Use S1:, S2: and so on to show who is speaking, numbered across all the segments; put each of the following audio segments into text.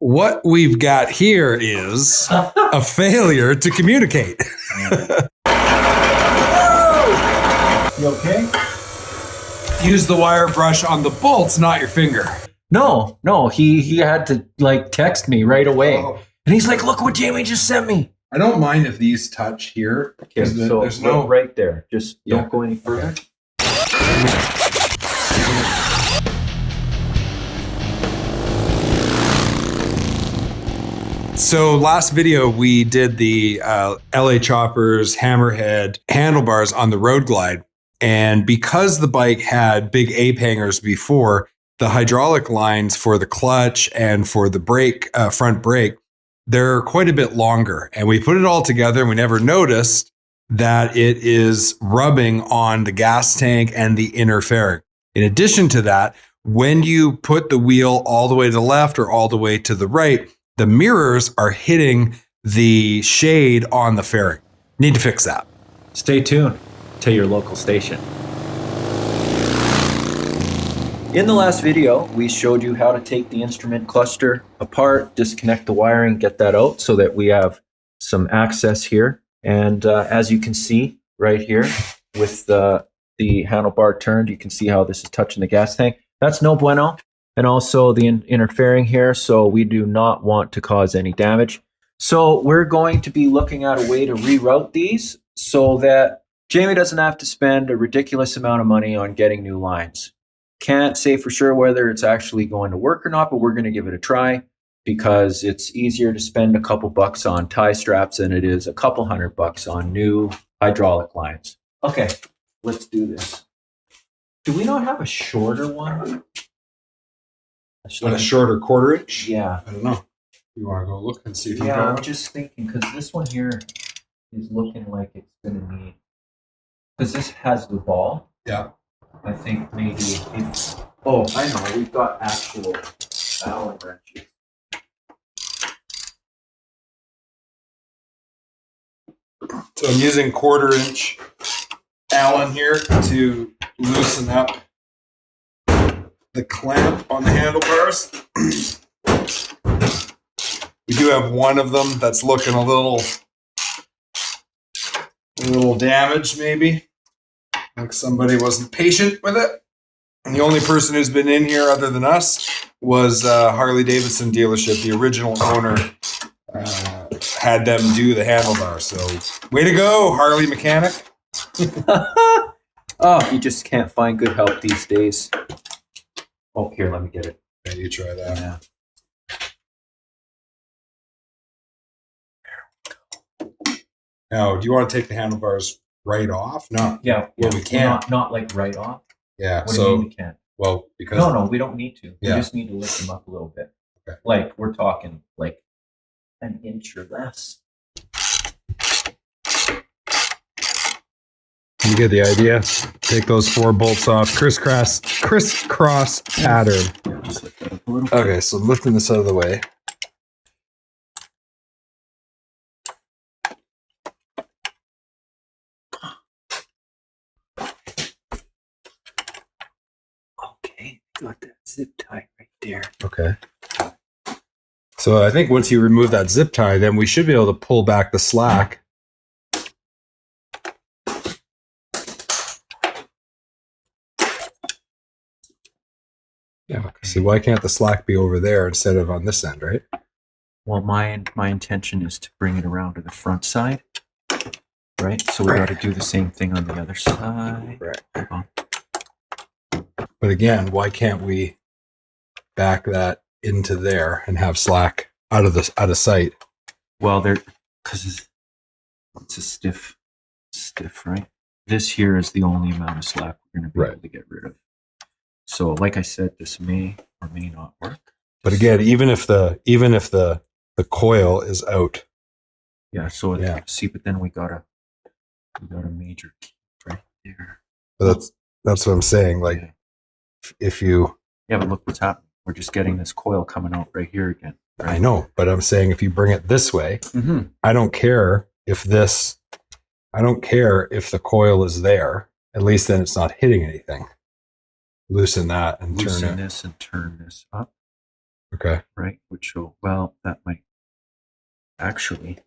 S1: what we've got here is a failure to communicate.
S2: You okay?
S1: Use the wire brush on the bolts, not your finger.
S2: No, he had to like text me right away. And he's like, look what Jamie just sent me.
S1: I don't mind if these touch here.
S2: Okay, so there's no right there. Just don't go any further. Okay.
S1: So last video, we did the LA Choppers Hammerhead handlebars on the Road Glide. And because the bike had big ape hangers before, the hydraulic lines for the clutch and for the brake, front brake, they're quite a bit longer. And we put it all together and we never noticed that it is rubbing on the gas tank and the inner fairing. In addition to that, when you put the wheel all the way to the left or all the way to the right, the mirrors are hitting the shade on the fairing. Need to fix that.
S2: Stay tuned to your local station. In the last video, we showed you how to take the instrument cluster apart, disconnect the wiring, get that out so that we have some access here. And as you can see right here with the handlebar turned, you can see how this is touching the gas tank. That's no bueno. And also the inner fairing here, so we do not want to cause any damage. So we're going to be looking at a way to reroute these so that Jamie doesn't have to spend a ridiculous amount of money on getting new lines. Can't say for sure whether it's actually going to work or not, but we're going to give it a try because it's easier to spend a couple bucks on tie straps than it is a couple $100 on new hydraulic lines. Okay, let's do this. Do we not have a shorter one?
S1: Like a shorter 1/4 inch?
S2: Yeah.
S1: I don't know. You want to go look and see if you
S2: Yeah,
S1: can.
S2: I'm just thinking because this one here is looking like it's going to need, because this has the ball.
S1: Yeah.
S2: I think maybe if, oh, I know, we've got actual Allen wrenches.
S1: So I'm using 1/4 inch Allen here to loosen up the clamp on the handlebars. We do have one of them that's looking a little damaged, maybe. Like somebody wasn't patient with it. And the only person who's been in here other than us was Harley Davidson dealership. The original owner had them do the handlebar. So way to go, Harley mechanic.
S2: Oh, you just can't find good help these days. Oh, here, let me get it.
S1: Yeah, you try that.
S2: Yeah.
S1: Now, do you want to take the handlebars right off? No.
S2: Yeah.
S1: Well, we can't.
S2: Not like right off.
S1: Yeah.
S2: What do you mean we can't?
S1: Well, because
S2: No, we don't need to.
S1: Yeah.
S2: We just need to lift them up a little bit.
S1: Okay.
S2: Like we're talking like an inch or less.
S1: you get the idea. Take those 4 bolts off. Crisscross pattern.
S2: Yeah, just lift that up a little.
S1: Okay, so I'm lifting this out of the way.
S2: Okay, got that zip tie right there.
S1: Okay. So I think once you remove that zip tie, then we should be able to pull back the slack. Yeah. Okay. See, why can't the slack be over there instead of on this end, right?
S2: Well, my intention is to bring it around to the front side, right? So we got to do the same thing on the other side.
S1: Right.
S2: Hold on.
S1: But again, why can't we back that into there and have slack out of sight?
S2: Well, because it's a stiff, right? This here is the only amount of slack we're going to be able to get rid of. So, like I said, this may or may not work.
S1: But again, even if the coil is out.
S2: Yeah. So
S1: Yeah.
S2: see, but then we got a major key right there.
S1: But that's what I'm saying. Like,
S2: Yeah.
S1: if you.
S2: Yeah, but look what's happening. We're just getting this coil coming out right here again. Right?
S1: I know, but I'm saying if you bring it this way, I don't care if the coil is there. At least then it's not hitting anything. Loosen that and
S2: Loosen
S1: turn it.
S2: this and turn this up.
S1: Okay.
S2: Right, which will, well, that might actually,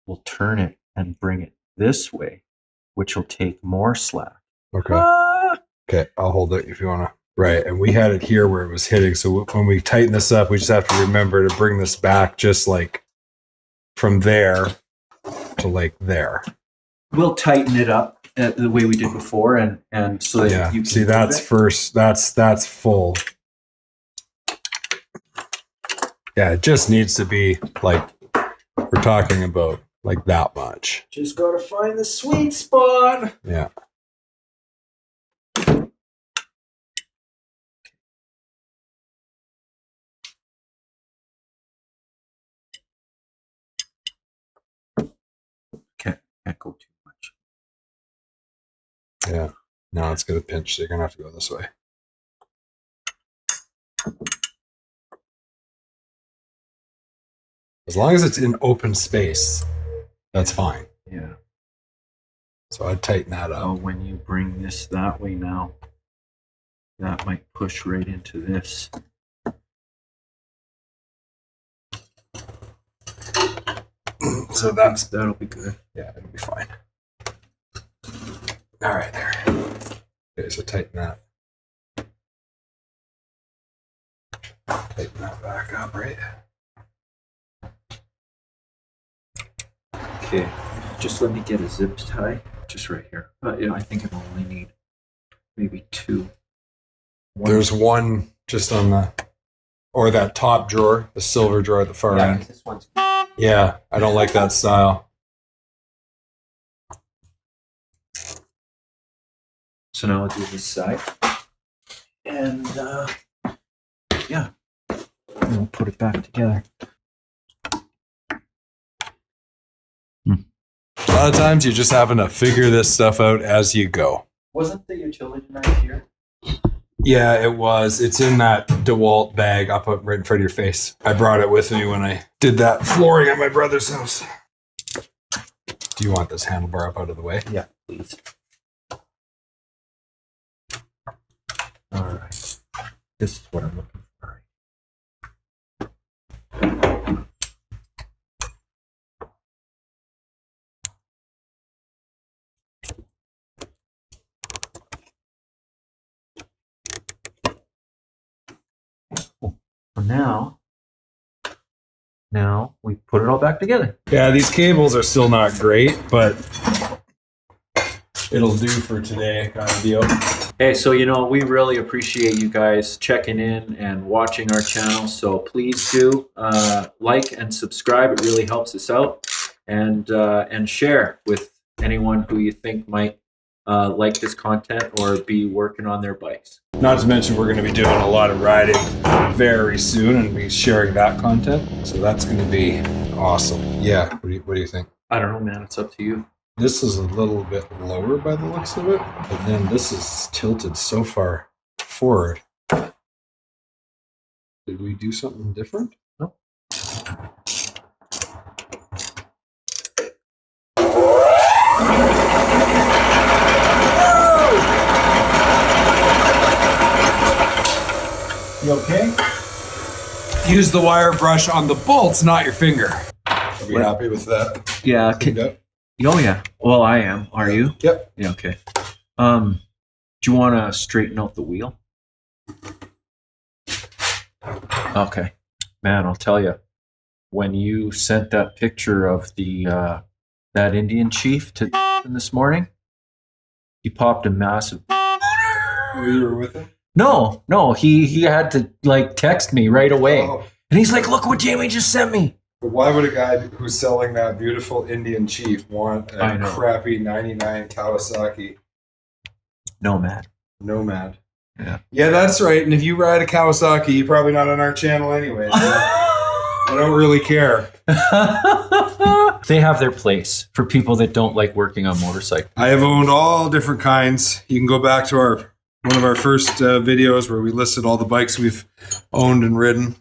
S2: we'll turn it and bring it this way, which will take more slack.
S1: Okay. Okay, I'll hold it if you want to. Right, and we had it here where it was hitting. So when we tighten this up, we just have to remember to bring this back just like from there to like there.
S2: We'll tighten it up the way we did before, and so that
S1: Yeah.
S2: you can
S1: See, that's first. That's full. Yeah, it just needs to be like we're talking about, like that much.
S2: Just gotta find the sweet spot.
S1: Yeah.
S2: Can't go too much.
S1: Yeah. Now it's gonna pinch, so you're gonna have to go this way. As long as it's in open space, that's fine.
S2: Yeah.
S1: So I'd tighten that up.
S2: Oh, when you bring this that way now, that might push right into this.
S1: So that'll
S2: be good.
S1: Yeah, it'll be fine. All right, there. Okay, so tighten that. Tighten that back up, right?
S2: Okay, just let me get a zip tie, just right here. Yeah, I think I only need maybe two.
S1: There's one just on the, or that top drawer, the silver drawer at the far end.
S2: This one's.
S1: Yeah, I don't like that style.
S2: So now I'll do this side, and yeah, and we'll put it back together.
S1: A lot of times you're just having to figure this stuff out as you go.
S2: Wasn't the utility knife here?
S1: Yeah, it was. It's in that DeWalt bag up right in front of your face. I brought it with me when I did that flooring at my brother's house. Do you want this handlebar up out of the way?
S2: Yeah, please. All right. This is what I'm looking for. So now we put it all back together.
S1: Yeah, these cables are still not great, but it'll do for today, kind of deal.
S2: Hey, so we really appreciate you guys checking in and watching our channel. So please do like and subscribe. It really helps us out, and share with anyone who you think might like this content or be working on their bikes.
S1: Not to mention we're going to be doing a lot of riding very soon and be sharing that content. So that's going to be awesome. Yeah. What do you think?
S2: I don't know, man. It's up to you.
S1: This is a little bit lower by the looks of it, but then this is tilted so far forward. Did we do something different?
S2: No. You okay?
S1: Use the wire brush on the bolts, not your finger. Are we happy with that?
S2: Yeah. Oh yeah. Well, I am. Are you?
S1: Yep.
S2: Yeah. Okay. Do you want to straighten out the wheel? Okay. Man, I'll tell you. When you sent that picture of the that Indian chief to this morning, he popped a massive.
S1: You were with him?
S2: No. He had to text me right away,
S1: Oh.
S2: and he's like, "Look what Jamie just sent me."
S1: But why would a guy who's selling that beautiful Indian chief want
S2: I
S1: a
S2: know.
S1: crappy 99 Kawasaki
S2: Nomad.
S1: Nomad?
S2: Yeah.
S1: Yeah, that's right. And if you ride a Kawasaki, you're probably not on our channel anyway. So I don't really care.
S2: They have their place for people that don't like working on motorcycles.
S1: I have owned all different kinds. You can go back to one of our first videos where we listed all the bikes we've owned and ridden.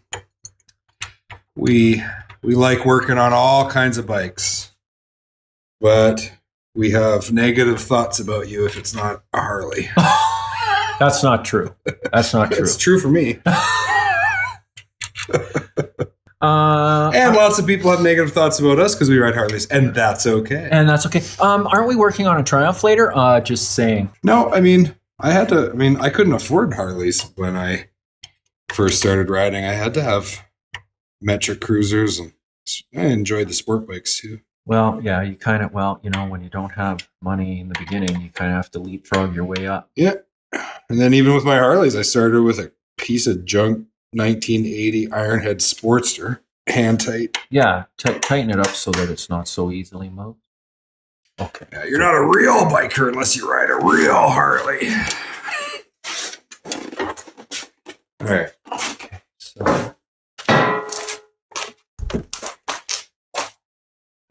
S1: We like working on all kinds of bikes, but we have negative thoughts about you if it's not a Harley.
S2: That's not true. That's not true.
S1: It's true for me. And lots of people have negative thoughts about us because we ride Harleys, and that's okay.
S2: And that's okay. Aren't we working on a Triumph later? Just saying.
S1: No, I couldn't afford Harleys when I first started riding. I had to have metric cruisers, and I enjoyed the sport bikes too.
S2: Well, yeah, you kind of, when you don't have money in the beginning, you kind of have to leapfrog your way up.
S1: Yeah. And then even with my Harleys, I started with a piece of junk 1980 Ironhead Sportster, hand tight.
S2: Yeah, tighten it up so that it's not so easily moved. Okay.
S1: Yeah, you're not a real biker unless you ride a real Harley. All right.
S2: Okay, so.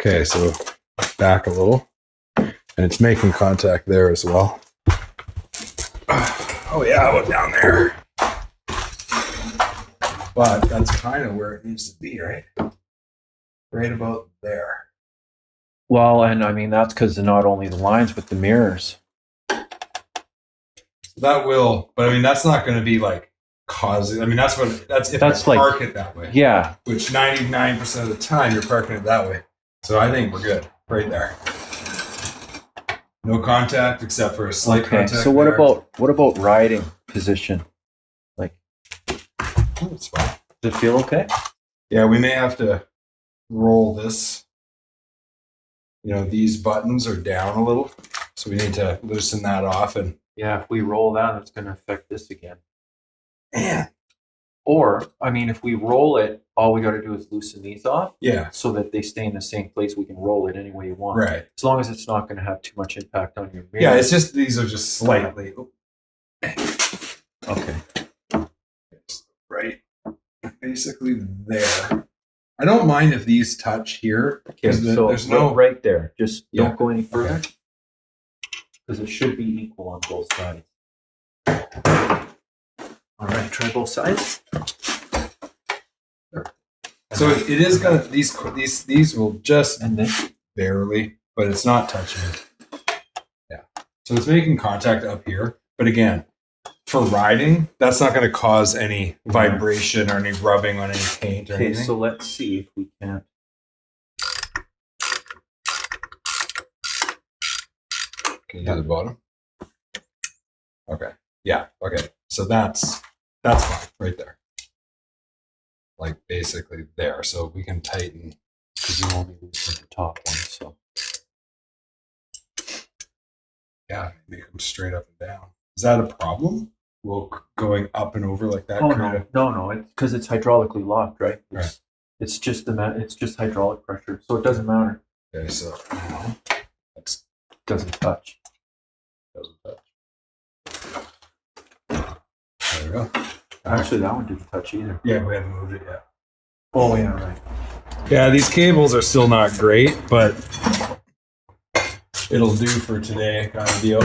S1: Okay, so back a little. And it's making contact there as well. Oh yeah, I went down there. But that's kind of where it needs to be, right? Right about there.
S2: Well, and I mean, that's because not only the lines, but the mirrors.
S1: That will, but I mean, that's not going to be like causing, I mean, that's if
S2: that's
S1: you
S2: like,
S1: park it that way.
S2: Yeah.
S1: Which 99% of the time you're parking it that way. So I think we're good right there. No contact except for a slight contact.
S2: So what about riding position? Like,
S1: that's fine.
S2: Does it feel okay?
S1: Yeah, we may have to roll this. These buttons are down a little, so we need to loosen that off. And
S2: yeah, if we roll that, it's going to affect this again.
S1: Man.
S2: Or, I mean, if we roll it, all we got to do is loosen these off.
S1: Yeah.
S2: So that they stay in the same place. We can roll it any way you want.
S1: Right.
S2: As long as it's not going to have too much impact on your mirror.
S1: Yeah, it's just, these are just slightly.
S2: Okay.
S1: Right. Basically there. I don't mind if these touch here.
S2: Okay, so there's no right there. Just don't go any further.
S1: Okay.
S2: Because it should be equal on both sides. All right, try both sides.
S1: So it is gonna these will just
S2: and then
S1: barely, but it's not touching it. Yeah. So it's making contact up here, but again, for riding, that's not going to cause any vibration or any rubbing on any paint or anything.
S2: So let's see if we can.
S1: Can you do the bottom? Okay. Yeah. Okay. So that's fine right there. Like basically there. So we can tighten
S2: because you only loosen the top one. So
S1: yeah, make them straight up and down. Is that a problem? Well, going up and over like that?
S2: Oh no, it's because it's hydraulically locked, right? It's just hydraulic pressure, so it doesn't matter.
S1: Okay, so now
S2: it doesn't touch.
S1: There we go.
S2: Actually, that one didn't touch either.
S1: Yeah, we haven't moved it yet.
S2: Oh yeah, right.
S1: Yeah, these cables are still not great, but it'll do for today, kind of deal.